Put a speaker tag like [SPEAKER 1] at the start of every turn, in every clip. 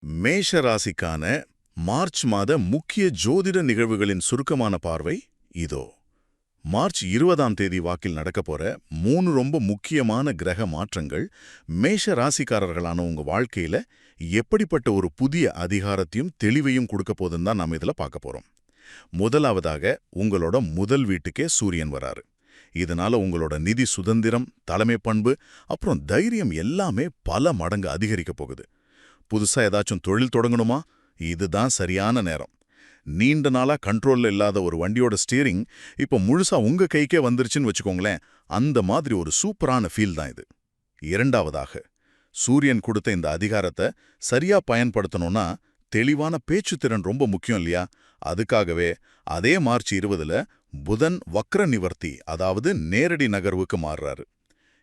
[SPEAKER 1] மேஷ ராசிக்கான மார்ச் மாத முக்கிய ஜோதிட நிகழ்வுகளின் சுருக்கமான பார்வை இதோ. மார்ச் 20ஆம் தேதி வாக்கில் நடக்க போற 3 ரொம்ப முக்கியமான கிரக மாற்றங்கள் மேஷ ராசிக்காரர்களான உங்க வாழ்க்கையில எப்படிப்பட்ட ஒரு புதிய அதிகாரத்தையும் தெளிவையும் கொடுக்க போதுன்னு தான் நாம இதுல பார்க்க போறோம். முதலாவதாக உங்களோட முதல் வீட்டுக்கே சூரியன் வராரு. இதனால உங்களோட நிதி சுதந்திரம், தலைமை பண்பு, அப்புறம் தைரியம் எல்லாமே பல மடங்கு அதிகரிக்க போகுது. புதுசா ஏதாச்சும் தொழில் தொடங்கணுமா? இதுதான் சரியான நேரம். நீண்ட நாளா கண்ட்ரோல்ல இல்லாத ஒரு வண்டியோட ஸ்டீரிங் இப்போ முழுசா உங்க கைக்கே வந்துருச்சுன்னு வச்சுக்கோங்களேன். அந்த மாதிரி ஒரு சூப்பரான ஃபீல் தான் இது. இரண்டாவதாக, சூரியன் கொடுத்த இந்த அதிகாரத்தை சரியா பயன்படுத்தணும்னா தெளிவான பேச்சுத்திறன் ரொம்ப முக்கியம் இல்லையா? அதுக்காகவே அதே மார்ச் 20ல புதன் வக்ர நிவர்த்தி, அதாவது நேரடி நகர்வுக்கு மாறுறாரு.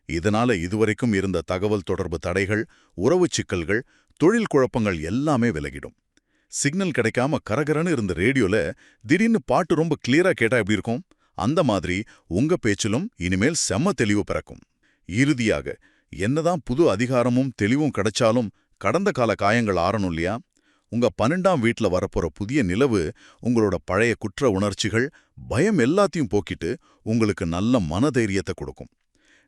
[SPEAKER 1] இதனால இதுவரைக்கும் இருந்த தகவல் தொடர்பு தடைகள், உறவு சிக்கல்கள், தொழில் குழப்பங்கள் எல்லாமே விலகிடும். சிக்னல் கிடைக்காம கரகரன்னு இருந்த ரேடியோல திடீர்னு பாட்டு ரொம்ப கிளியரா கேட்டா எப்படி இருக்கும்? அந்த மாதிரி உங்க பேச்சிலும் இனிமேல் செம்ம தெளிவு பிறக்கும். இறுதியாக, என்னதான் புது அதிகாரமும் தெளிவும் கிடைச்சாலும் கடந்த கால காயங்கள் ஆறணும் இல்லையா? உங்க 12ஆம் வீட்ல வரப்போற புதிய நிலவு உங்களோட பழைய குற்ற உணர்ச்சிகள், பயம் எல்லாத்தையும் போக்கிட்டு உங்களுக்கு நல்ல மனதைரியத்தை கொடுக்கும்.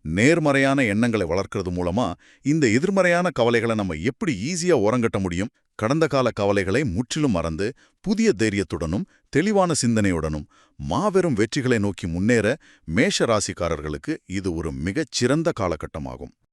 [SPEAKER 1] நேர்மறையான எண்ணங்களை வளர்க்கறது மூலமா இந்த எதிர்மறையான கவலைகளை நம்ம எப்படி ஈஸியா ஓரங்கட்ட முடியும்? கடந்த கால கவலைகளை முற்றிலும் மறந்து புதிய தைரியத்துடனும் தெளிவான சிந்தனையுடனும் மாபெரும் வெற்றிகளை நோக்கி முன்னேற மேஷ ராசிக்காரர்களுக்கு இது ஒரு மிகச் சிறந்த காலகட்டமாகும்.